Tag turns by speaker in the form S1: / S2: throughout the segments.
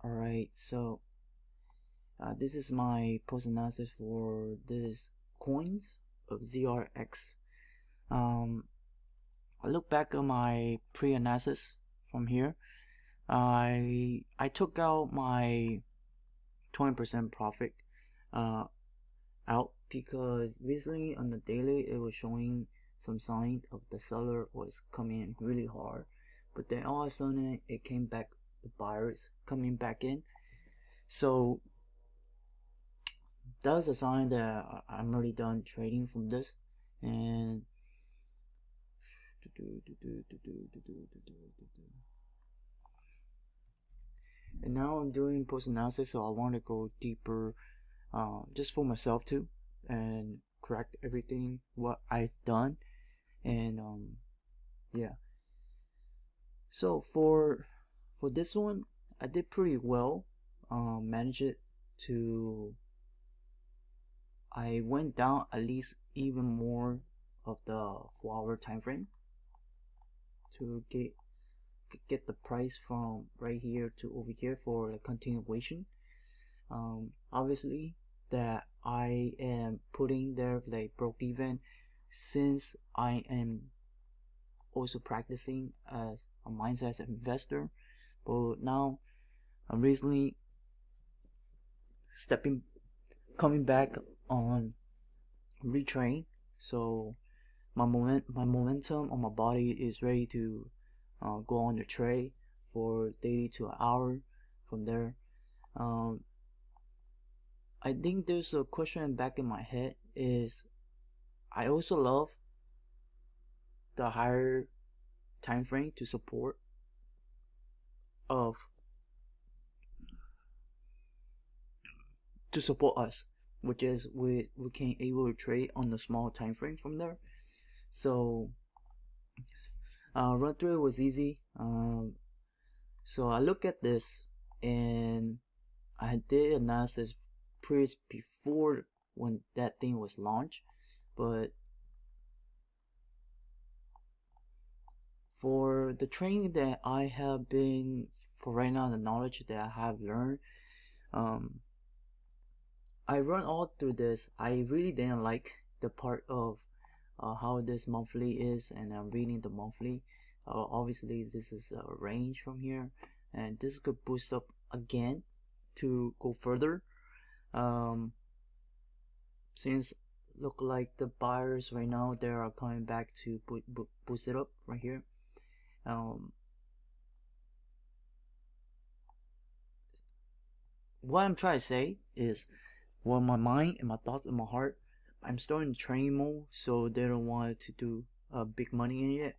S1: Alright, so this is my post analysis for this coins of Zrx. I look back on my pre-analysis from here. I took out my 20% profit out because recently on the daily it was showing some sign of the seller was coming in really hard, but then all of a sudden it came back, the buyers coming back in. So that's a sign that I'm already done trading from this. And now I'm doing post analysis, so I want to go deeper, just for myself too, and correct everything what I've done. And yeah, so for this one I did pretty well. Managed it to, I went down at least even more of the 4-hour time frame to get the price from right here to over here for the continuation. Obviously that I am putting there like broke even, since I am also practicing as a mindset investor. But now I'm recently coming back on retrain, so my momentum on my body is ready to go on the trade for daily to an hour. From there, I think there's a question back in my head is, I also love the higher time frame to support of us, which is we can able to trade on the small time frame from there. So run through it was easy. So I look at this, and I did analysis previous before when that thing was launched, but for the training that I have been, for right now, the knowledge that I have learned, I run all through this. I really didn't like the part of how this monthly is, and I'm reading the monthly. Obviously this is a range from here, and this could boost up again to go further. Since look like the buyers right now, they are coming back to boost it up right here. What I'm trying to say is, well, my mind and my thoughts and my heart, I'm still in training mode, so they don't want to do big money in it.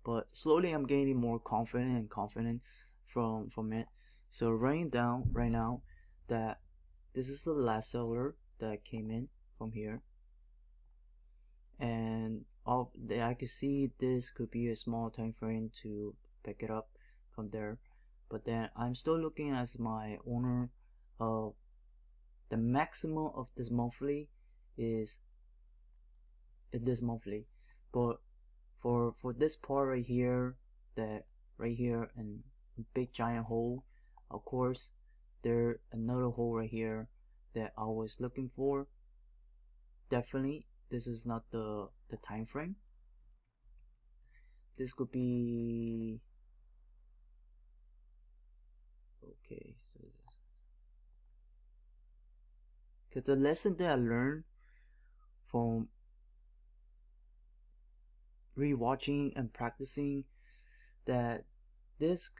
S1: But slowly I'm getting more confident from it. So writing down right now that this is the last seller that came in from here, and I could see this could be a small time frame to pick it up from there. But then I'm still looking as my owner of the maximum of this monthly is this monthly. But for this part right here, that right here, and big giant hole, of course there another hole right here that I was looking for. Definitely this is not the time frame. This could be okay. So because the lesson that I learned from rewatching and practicing, that this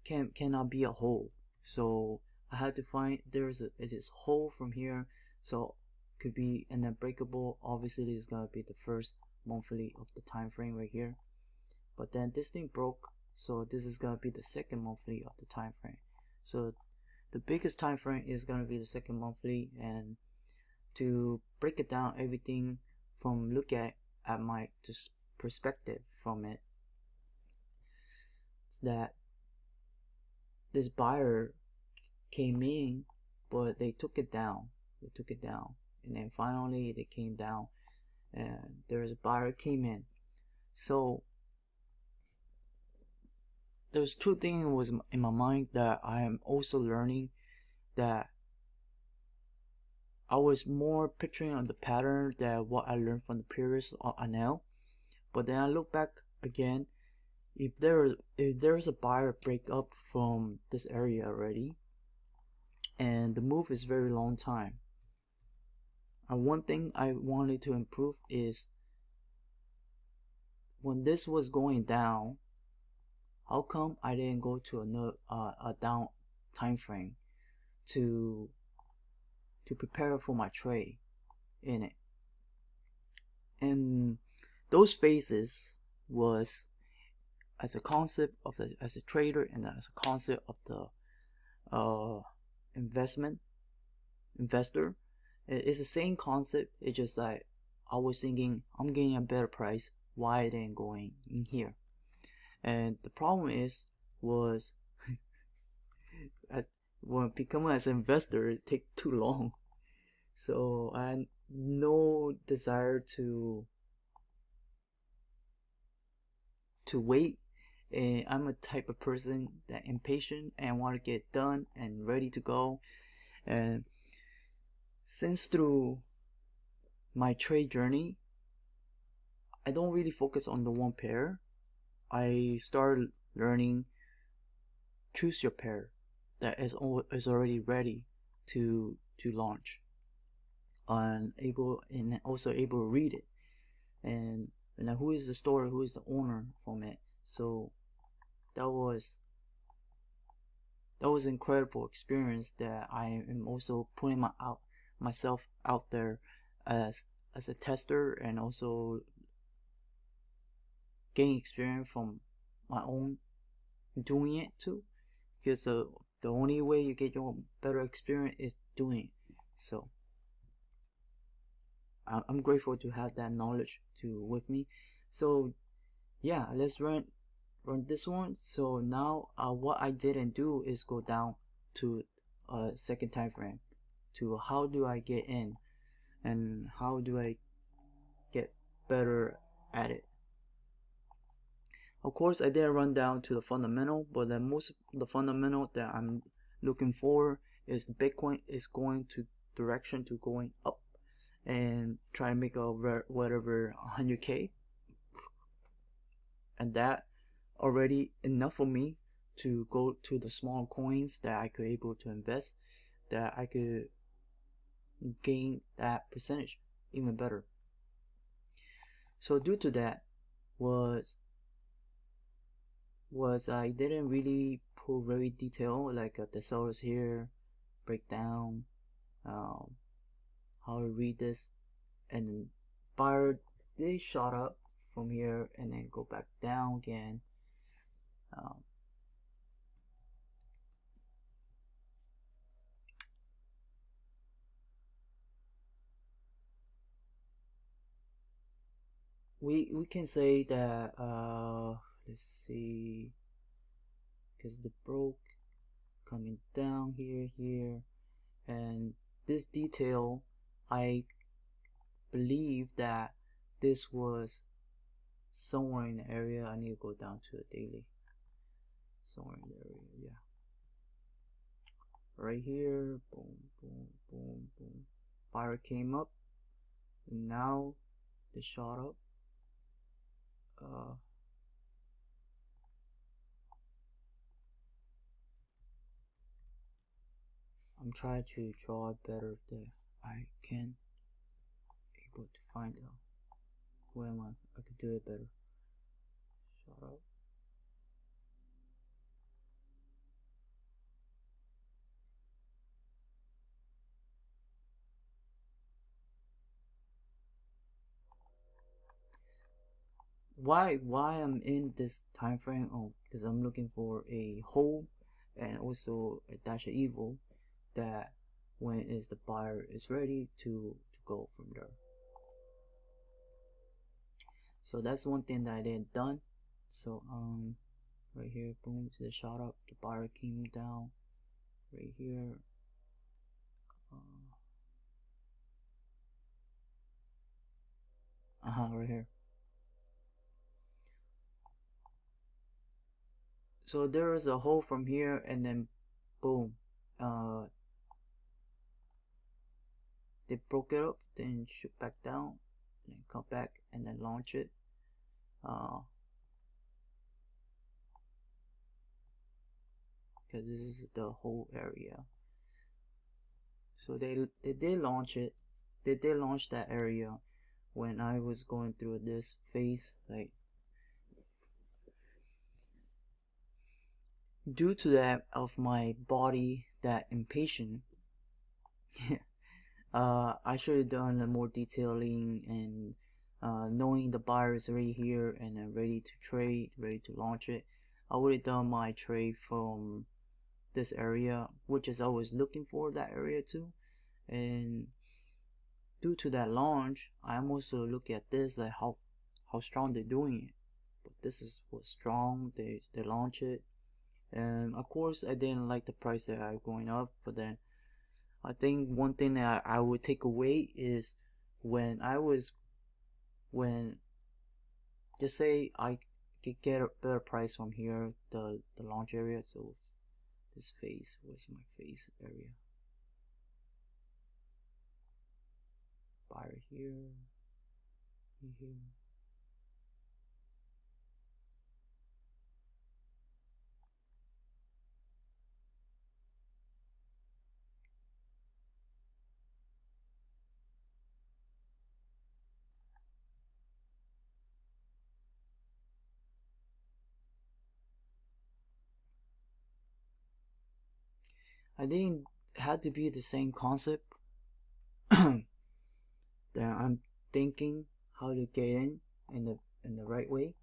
S1: cannot be a hole. So I had to find there's this hole from here, so could be an unbreakable. Obviously this is gonna be the first monthly of the time frame right here, but then this thing broke, so this is gonna be the second monthly of the time frame. So the biggest time frame is gonna be the second monthly. And to break it down everything from look at my just perspective from it, that this buyer came in, but they took it down, and then finally they came down, and there's a buyer came in. So there's two things was in my mind that I am also learning, that I was more picturing on the pattern than what I learned from the previous NL. But then I look back again, if there's a buyer break up from this area already, and the move is very long time. And one thing I wanted to improve is when this was going down, how come I didn't go to another a down time frame to prepare for my trade in it? And those phases was as a concept of the as a trader and as a concept of the investment investor. It's the same concept. It's just like I was thinking I'm getting a better price. Why then going in here? And the problem was as, when becoming as an investor, it take too long. So I had no desire to wait. And I'm a type of person that impatient and want to get done and ready to go. And since through my trade journey, I don't really focus on the one pair. I started learning choose your pair that is already ready to launch and also able to read it, and who is the store, who is the owner from it. So that was an incredible experience that I am also putting myself out there as a tester, and also gain experience from my own doing it too, because the only way you get your better experience is doing it. So I'm grateful to have that knowledge with me. So yeah, let's run this one. So now what I didn't do is go down to a second time frame to how do I get in and how do I get better at it. Of course, I did run down to the fundamental, but the most the fundamental that I'm looking for is Bitcoin is going to direction to going up and try to make a whatever 100k, and that already enough for me to go to the small coins that I could able to invest, that I could gain that percentage even better. So due to that was I didn't really put very detailed like the sellers here, breakdown, how to read this, and buyer they shot up from here and then go back down again. Um, we can say that let's see, because the broke coming down here, and this detail I believe that this was somewhere in the area. I need to go down to a daily, somewhere in the area, yeah, right here. Boom, boom, boom, boom. Buyer came up, and now they shot up. I'm trying to draw it better that I can able to find out where am I could do it better. Shut up. Why I'm in this time frame? Oh, because I'm looking for a hole and also a dash of evil that when is the buyer is ready to go from there. So that's one thing that I didn't done. So right here, boom, to the shot up, the buyer came down right here. Right here. So there is a hole from here, and then boom, they broke it up, then shoot back down, and then come back and then launch it. Because this is the whole area. So they did launch it. They did launch that area when I was going through this phase, like due to that of my body that impatient. I should have done a more detailing and knowing the buyer is already here and ready to trade, ready to launch it. I would have done my trade from this area, which is always looking for that area too. And due to that launch, I'm also looking at this, like how strong they're doing it. But this is what's strong. They launch it, and of course I didn't like the price that are going up. But then I think one thing that I would take away is when just say I could get a better price from here, the launch area. So this face, where's my face area? Buyer here, here. I think it had to be the same concept that I'm thinking how to get in the right way.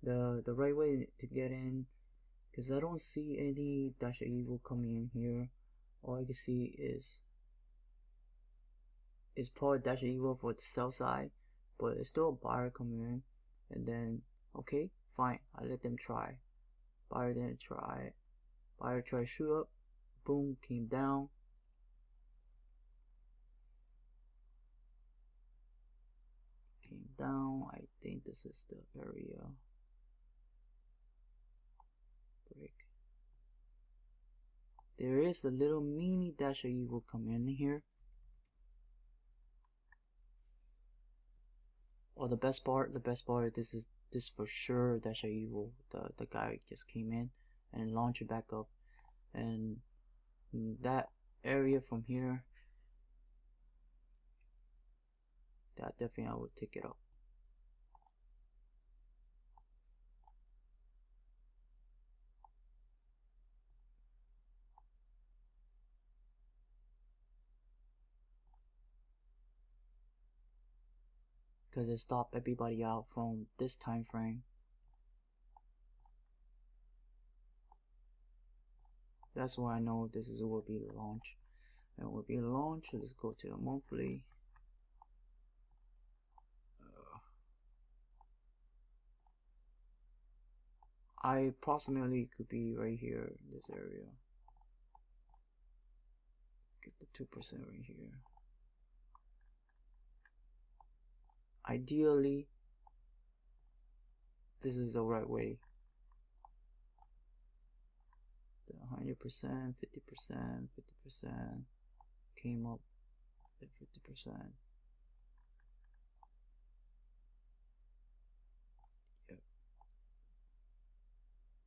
S1: The right way to get in, because I don't see any dash of evil coming in here. All I can see is probably dash of evil for the sell side, but it's still a buyer coming in. And then okay, fine, I let them try. Buyer didn't try. Buyer tried to shoot up, boom, came down. Came down. I think this is the area. Break. There is a little mini dash of evil coming in here. Oh, the best part, this for sure dash of evil. The guy just came in and launched it back up, and that area from here, that definitely I would take it up. Because it stopped everybody out from this time frame. That's why I know this is will be the launch. And it will be the launch. So let's go to the monthly. I approximately could be right here in this area. Get the 2% right here. Ideally, this is the right way. The 100%, 50%, 50% came up at 50%. Yep.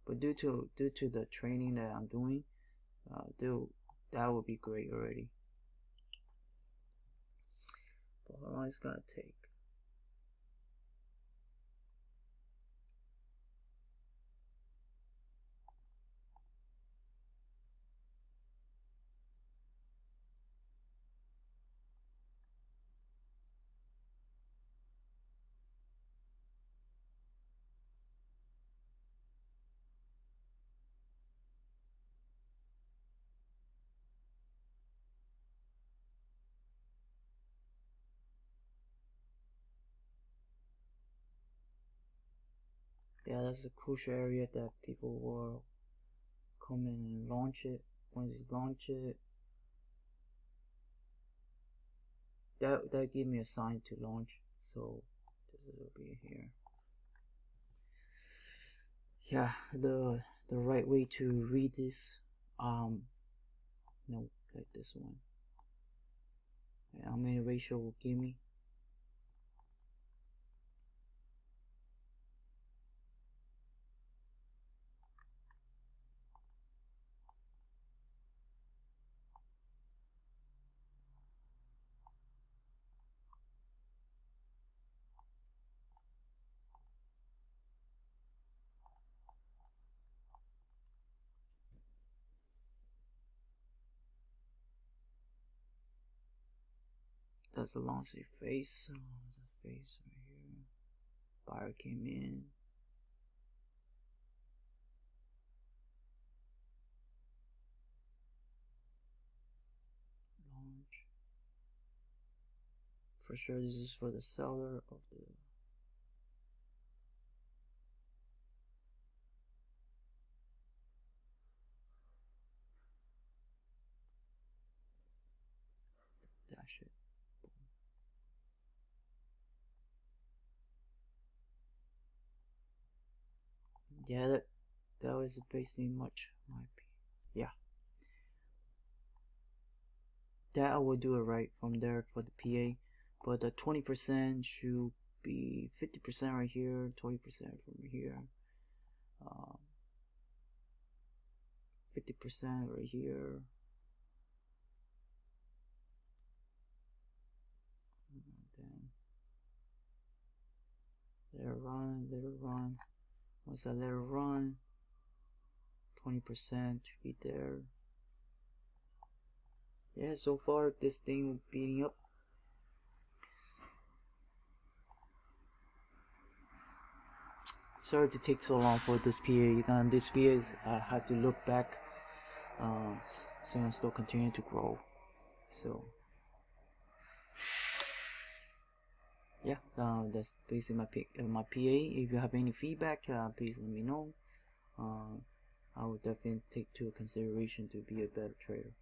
S1: But due to the training that I'm doing, that would be great already. But how long it's gonna take? Yeah, that's a crucial area that people will come in and launch it. Once you launch it, that gave me a sign to launch. So this will be here. yeah, the right way to read this, no, like this one. And how many ratio will give me? That's the launch face. The face right here. Buyer came in. Launch. For sure, this is for the seller of the. Dash it. Yeah, that was basically much. Yeah, that I will do it right from there for the PA, but the 20% should be 50% right here, 20% from here, 50% right here. Then let it run. Once I let it run, 20% should be there. Yeah, so far this thing beating up. Sorry to take so long for this PA. This PA is I had to look back. So I'm still continuing to grow. So yeah, that's basically my PA. If you have any feedback, please let me know. I will definitely take to consideration to be a better trader.